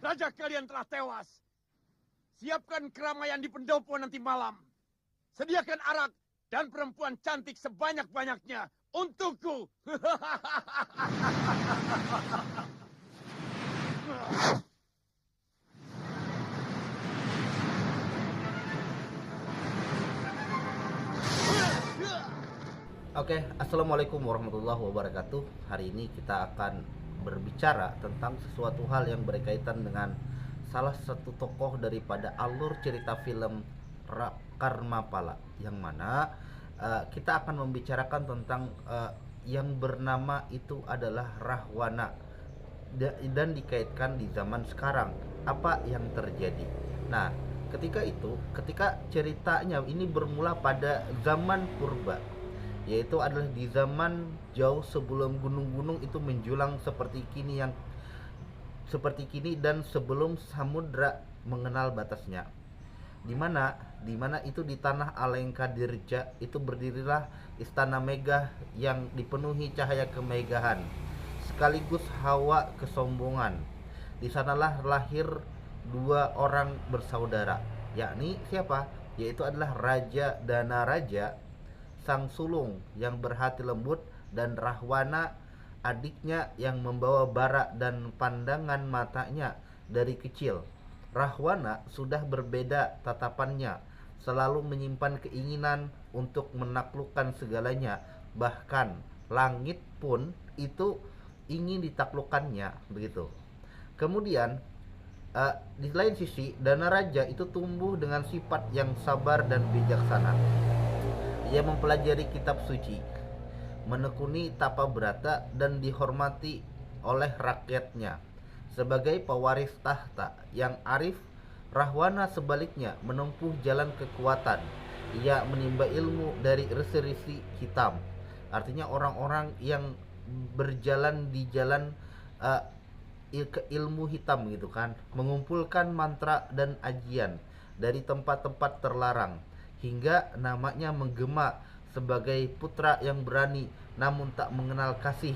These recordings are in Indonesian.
Raja kalian telah tewas. Siapkan keramaian di pendopo nanti malam. Sediakan arak dan perempuan cantik sebanyak-banyaknya untukku. Oke, assalamualaikum warahmatullahi wabarakatuh. Hari ini kita akan berbicara tentang sesuatu hal yang berkaitan dengan salah satu tokoh daripada alur cerita film Karmapala, yang mana kita akan membicarakan tentang yang bernama itu adalah Rahwana, dan dikaitkan di zaman sekarang. Apa yang terjadi? Nah, ketika ceritanya ini bermula pada zaman purba, yaitu adalah di zaman jauh sebelum gunung-gunung itu menjulang seperti kini dan sebelum samudra mengenal batasnya. Di mana itu di tanah Alengka Dirja itu berdirilah istana megah yang dipenuhi cahaya kemegahan sekaligus hawa kesombongan. Di sanalah lahir dua orang bersaudara, yakni siapa? Yaitu adalah Raja Danaraja sang sulung yang berhati lembut, dan Rahwana adiknya yang membawa bara dan pandangan matanya dari kecil. Rahwana sudah berbeda tatapannya, selalu menyimpan keinginan untuk menaklukkan segalanya, bahkan langit pun itu ingin ditaklukkannya, begitu. Kemudian di lain sisi, Danaraja itu tumbuh dengan sifat yang sabar dan bijaksana. Ia mempelajari kitab suci, menekuni tapa brata, dan dihormati oleh rakyatnya sebagai pewaris tahta yang arif. Rahwana sebaliknya menempuh jalan kekuatan. Ia menimba ilmu dari resi-resi hitam, artinya orang-orang yang berjalan di jalan ilmu hitam gitu kan, mengumpulkan mantra dan ajian dari tempat-tempat terlarang, hingga namanya menggema sebagai putra yang berani namun tak mengenal kasih.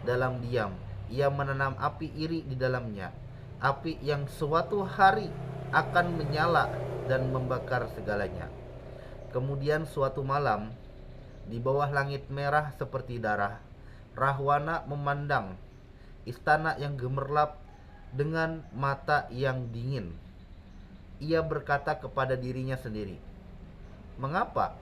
Dalam diam ia menanam api iri di dalamnya, api yang suatu hari akan menyala dan membakar segalanya. Kemudian suatu malam, di bawah langit merah seperti darah, Rahwana memandang istana yang gemerlap dengan mata yang dingin. Ia berkata kepada dirinya sendiri, Mengapa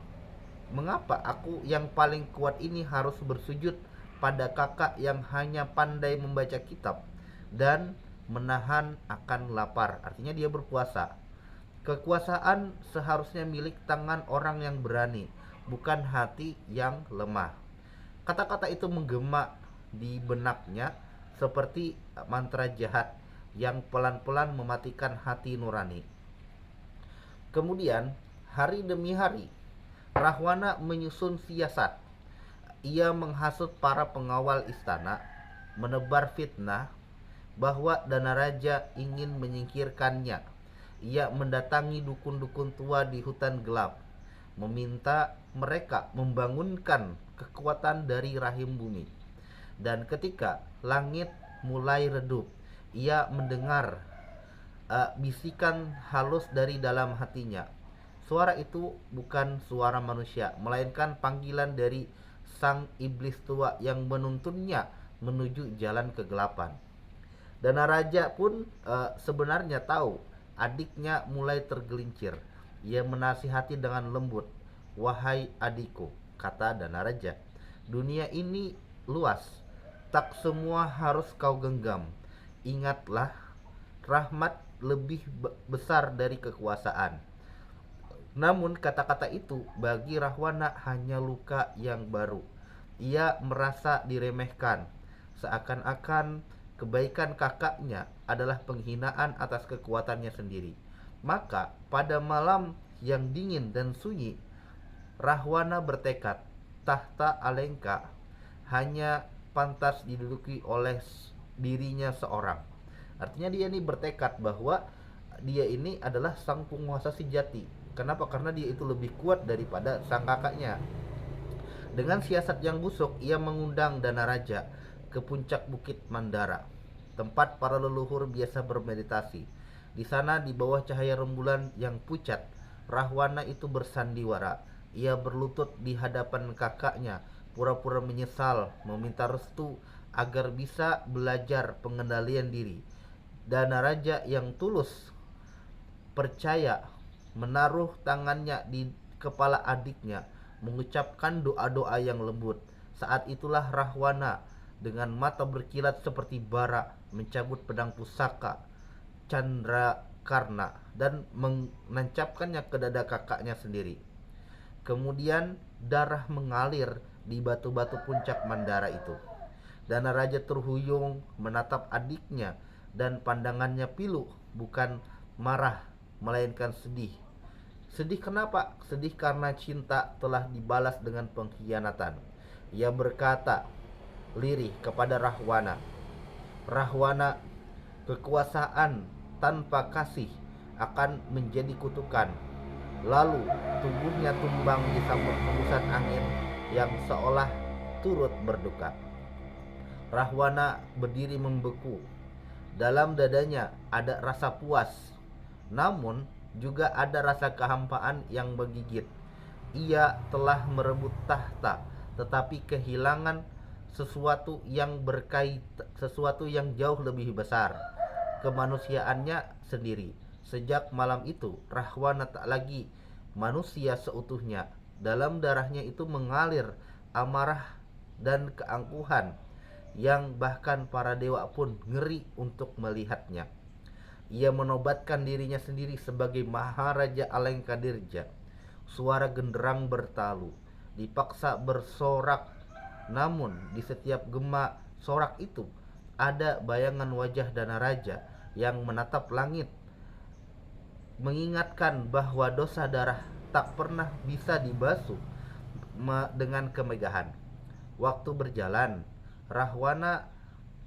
aku yang paling kuat ini harus bersujud pada kakak yang hanya pandai membaca kitab dan menahan akan lapar?" Artinya dia berpuasa. Kekuasaan seharusnya milik tangan orang yang berani, bukan hati yang lemah. Kata-kata itu menggema di benaknya seperti mantra jahat yang pelan-pelan mematikan hati nurani. Kemudian hari demi hari, Rahwana menyusun siasat. Ia menghasut para pengawal istana, menebar fitnah bahwa Danaraja ingin menyingkirkannya. Ia mendatangi dukun-dukun tua di hutan gelap, meminta mereka membangunkan kekuatan dari rahim bumi. Dan ketika langit mulai redup, ia mendengar bisikan halus dari dalam hatinya. Suara itu bukan suara manusia, melainkan panggilan dari sang iblis tua yang menuntunnya menuju jalan kegelapan. Danaraja pun sebenarnya tahu adiknya mulai tergelincir. Ia menasihati dengan lembut, "Wahai adikku," kata Danaraja, "dunia ini luas, tak semua harus kau genggam. Ingatlah, rahmat lebih besar dari kekuasaan." Namun kata-kata itu bagi Rahwana hanya luka yang baru. Ia merasa diremehkan, seakan-akan kebaikan kakaknya adalah penghinaan atas kekuatannya sendiri. Maka pada malam yang dingin dan sunyi, Rahwana bertekad tahta Alengka hanya pantas diduduki oleh dirinya seorang. Artinya dia ini bertekad bahwa dia ini adalah sang penguasa sejati. Kenapa? Karena dia itu lebih kuat daripada sang kakaknya. Dengan siasat yang busuk, ia mengundang Danaraja ke puncak bukit Mandara. tempat para leluhur biasa bermeditasi. Di sana di bawah cahaya rembulan yang pucat, Rahwana itu bersandiwara. Ia berlutut di hadapan kakaknya, pura-pura menyesal, meminta restu agar bisa belajar pengendalian diri. Danaraja yang tulus percaya menaruh tangannya di kepala adiknya, mengucapkan doa-doa yang lembut. Saat itulah Rahwana dengan mata berkilat seperti bara mencabut pedang pusaka Candrakarna dan menancapkannya ke dada kakaknya sendiri. Kemudian darah mengalir di batu-batu puncak Mandara itu. Danaraja terhuyung menatap adiknya dan pandangannya pilu, bukan marah melainkan sedih. Sedih kenapa? Sedih karena cinta telah dibalas dengan pengkhianatan. Ia berkata lirih kepada Rahwana, "Rahwana, kekuasaan tanpa kasih akan menjadi kutukan." Lalu tubuhnya tumbang disambut hembusan angin yang seolah turut berduka. Rahwana berdiri membeku. Dalam dadanya ada rasa puas, namun juga ada rasa kehampaan yang menggigit. Ia telah merebut tahta, tetapi kehilangan sesuatu yang jauh lebih besar, kemanusiaannya sendiri. Sejak malam itu, Rahwana tak lagi manusia seutuhnya. Dalam darahnya itu mengalir amarah dan keangkuhan yang bahkan para dewa pun ngeri untuk melihatnya. Ia menobatkan dirinya sendiri sebagai Maharaja Alengkadirja. Suara genderang bertalu, dipaksa bersorak, namun di setiap gema sorak itu ada bayangan wajah Danaraja yang menatap langit, mengingatkan bahwa dosa darah tak pernah bisa dibasuh dengan kemegahan. Waktu berjalan, Rahwana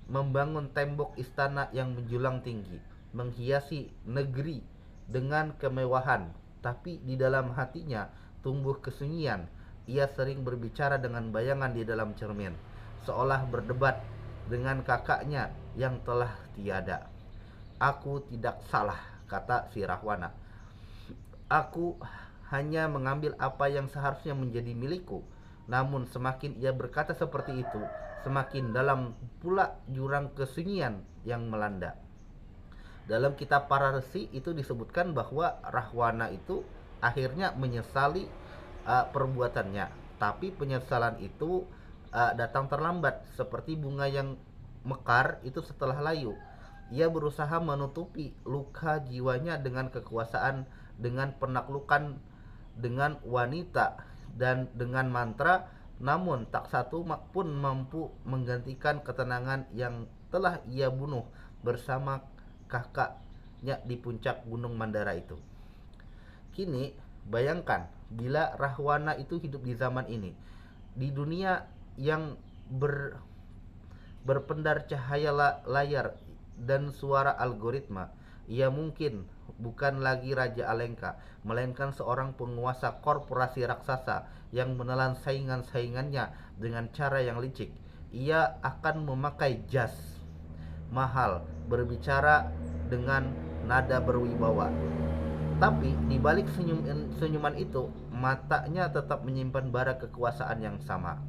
membangun tembok istana yang menjulang tinggi, menghiasi negeri dengan kemewahan, tapi di dalam hatinya tumbuh kesunyian. Ia sering berbicara dengan bayangan di dalam cermin, seolah berdebat dengan kakaknya yang telah tiada. "Aku tidak salah," kata si Rahwana. "Aku hanya mengambil apa yang seharusnya menjadi milikku." Namun semakin ia berkata seperti itu, semakin dalam pula jurang kesunyian yang melanda. Dalam kitab para resi itu disebutkan bahwa Rahwana itu akhirnya menyesali perbuatannya, tapi penyesalan itu datang terlambat, seperti bunga yang mekar itu setelah layu. Ia berusaha menutupi luka jiwanya dengan kekuasaan, dengan penaklukan, dengan wanita, dan dengan mantra, namun tak satu pun mampu menggantikan ketenangan yang telah ia bunuh bersama kakaknya di puncak Gunung Mandara itu. Kini bayangkan bila Rahwana itu hidup di zaman ini, di dunia yang berpendar cahaya layar dan suara algoritma. Ia mungkin bukan lagi Raja Alengka, melainkan seorang penguasa korporasi raksasa yang menelan saingan-saingannya dengan cara yang licik. Ia akan memakai jas mahal, berbicara dengan nada berwibawa. Tapi di balik senyuman itu, matanya tetap menyimpan bara kekuasaan yang sama.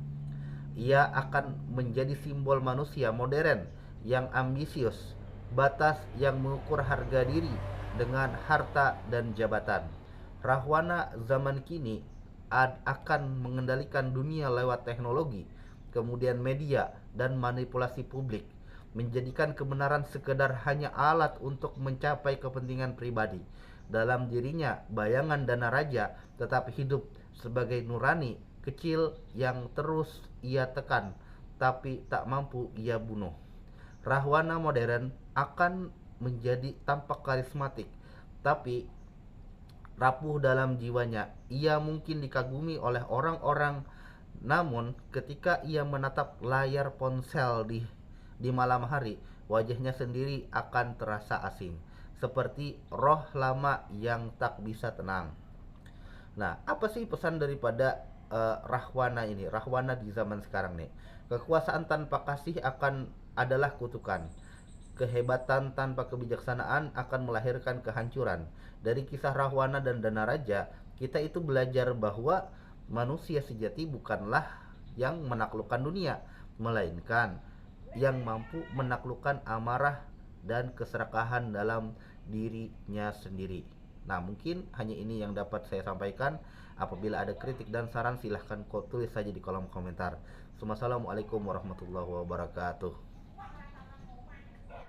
Ia akan menjadi simbol manusia modern yang ambisius, batas yang mengukur harga diri dengan harta dan jabatan. Rahwana zaman kini akan mengendalikan dunia lewat teknologi, kemudian media dan manipulasi publik, menjadikan kebenaran sekedar hanya alat untuk mencapai kepentingan pribadi. Dalam dirinya, bayangan Danaraja tetap hidup sebagai nurani kecil yang terus ia tekan, tapi tak mampu ia bunuh. Rahwana modern akan menjadi tampak karismatik, tapi rapuh dalam jiwanya. Ia mungkin dikagumi oleh orang-orang, namun ketika ia menatap layar ponsel di malam hari, wajahnya sendiri akan terasa asing, seperti roh lama yang tak bisa tenang. Nah, apa sih pesan daripada Rahwana ini? Rahwana di zaman sekarang nih, kekuasaan tanpa kasih adalah kutukan. Kehebatan tanpa kebijaksanaan akan melahirkan kehancuran. Dari kisah Rahwana dan Danaraja, kita itu belajar bahwa manusia sejati bukanlah yang menaklukkan dunia, melainkan yang mampu menaklukkan amarah dan keserakahan dalam dirinya sendiri. Nah, mungkin hanya ini yang dapat saya sampaikan. Apabila ada kritik dan saran, silahkan tulis saja di kolom komentar. Wassalamualaikum warahmatullahi wabarakatuh.